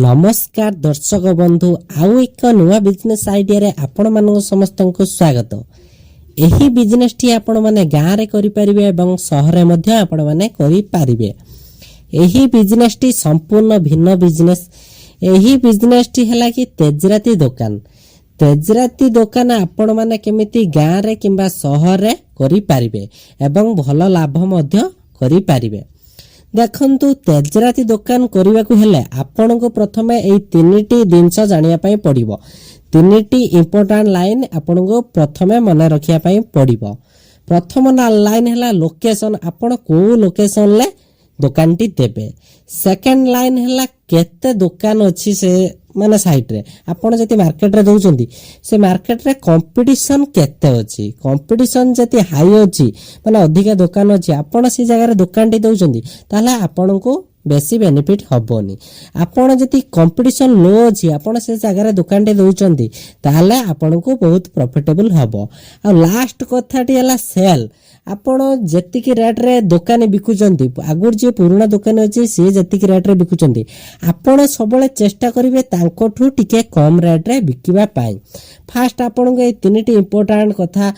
नमस्कार दर्शक बंधु आउ एक नुआ बिजनेस आइडिया रे आपण मानक समस्त को स्वागत। एही बिजनेस टी आपण माने गाँ रे करि परिबे एवं शहर रे मध्य आपण माने करि परिबे। एही बिजनेस टी संपूर्ण भिन्न बिजनेस। एही बिजनेस टी हला कि तेजराती दुकान। तेजराती दुकान आपण माने केमिति गाँ रे किंबा शहर रे करि परिबे एवं भल लाभ मध्य करि परिबे। देखंतु तेजराती दुकान करने को हेले आपन को प्रथमे एई तीनिटी जिनस जानिया पई पड़िबो। तीनिटी इंपोर्टेंट लाइन आपन को प्रथमे मन रखिया पई पड़िबो। प्रथम लाइन हैला लोकेशन, आपन को लोकेशन ले दुकान टी देबे। सेकंड लाइन हैला केते दुकान अछि से माने साइट रे आपन जति मार्केट रे दउचंदी से मार्केट रे कंपटीशन केते अछि। कंपटीशन जति हाई अछि माने अधिक दुकान अछि आपन से जगह रे दुकान टी दउचंदी ताले आपन को बेसी बेनिफिट हबोनी। आपन जति कंपटीशन लो अछि आपन से जगह रे दुकान टी दउचंदी ताले आपन को बहुत प्रॉफिटेबल हबो। आ लास्ट कथाटी हला सेल। आपण जेतिकी रेट रे दुकान बिकुचंती आगुर जे पुराना दुकान अछि से जेतिकी रेट रे बिकुचंती आपण सबले चेष्टा करिवे तांकोठू टिके कम रेट रे बिकिबा पाई। फास्ट आपण को ए तीनिटी इंपोर्टेंट कथा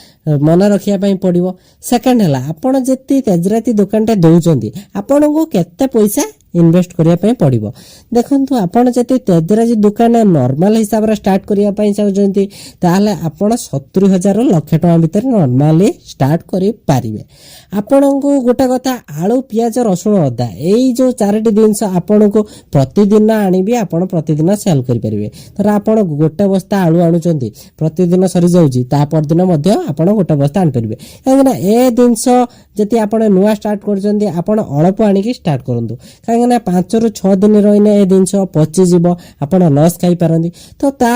मन रखिया पई पड़िबो। सेकंड हला आपण जेति तेजराती दुकान टे दउचंती आपण को केते पैसा इन्वेस्ट करिया पई पड़िबो। देखंतु आपण जेति तेजराती दुकान नॉर्मल हिसाब रे स्टार्ट करिया पई चाहजंती ताले आपण 70,000 लाख टका भीतर नॉर्मली स्टार्ट करि पारिबे। आपण को गोटे कथा आलू पियाज रसुण अदा एई जो चारटी जिंस आपण को प्रतिदिन आनिबे आपण प्रतिदिन सेल करि परिबे। तर आपण गोटे बस्ता आलू आनुचंती प्रतिदिन सरी जाउची ता पर दिन मध्ये आपण गोटे बस्ता आन परिबे। काहेना ए जिंस जति आपण नुआ स्टार्ट करचंती आपण अल्प आनी की स्टार्ट करंतु। काहेना 5 रु 6 दिन रहिने ए जिंस पची जीवो आपण लॉस खाई पारंती। तो ता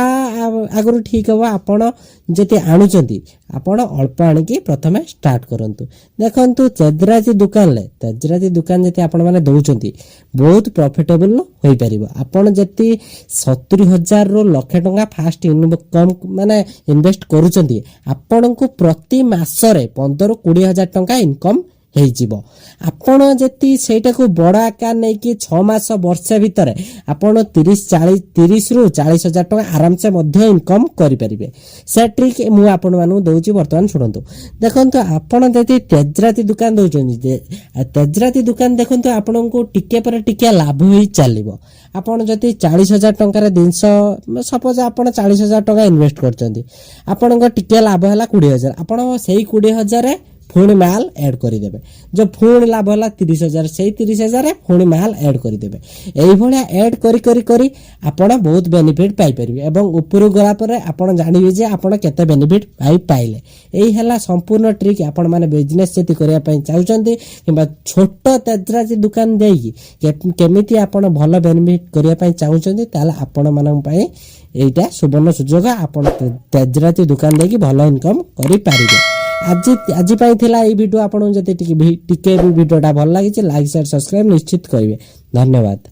आगरु ठीक हो आपण जति आनुचंती आपण अल्प आनी की प्रथमे स्टार्ट करंतु। देखंतु तेजराती दुकान जति आपण माने दउचंती बहुत प्रॉफिटेबल होई परिबो। आपण जति 70,000 रो लाख टका फास्ट इनकम माने इन्वेस्ट करूचंती आपण को प्रति मास रे 15-20,000 टका इनकम हेई जीवो। आपण जति सेटा को बड़ा आकार नै कि 6 मास वर्ष भीतर आपण 30 रु 40,000 टका आराम से मध्य इनकम करि परिबे। से ट्रिक मु आपण मानु दउची वर्तमान सुनंतु। देखंतु आपण जति तेजराती दुकान दउचंती तेजराती दुकान देखंतु आपण को टिके पर टिके लाभ होई चालिबो। आपण जति 40,000 टका रे दिनस सपोज आपण 40,000 टका इन्वेस्ट करचंती आपण को टिके लाभ हला 20,000 आपण सेही 20,000 रे पुणी माल ऐड करि देबे। जो पुणी लाभ हला 30,000 सेही 30,000 रे पुणी माल ऐड करि देबे। एई भलिया ऐड करी आपण बहुत बेनिफिट पाई परिबे एवं ऊपर गला पर आपण जानिबे जे आपण केते बेनिफिट पाइले। एई हला संपूर्ण ट्रिक आपण माने बिजनेस जति करिया पई चाहउचंती किबा छोट तेजराती दुकान देई केमिति आपण भलो बेनिफिट करिया पई चाहउचंती ताले आपण मानन पई एइटा सुवर्ण सुजोग आपण तेजराती दुकान देकी भलो इनकम करि पारिबे। आज पाई थिला ए वीडियो आपण जति टिके टिके वीडियोटा भल लागिछि लाइक शेयर सब्सक्राइब निश्चित करिवे। धन्यवाद।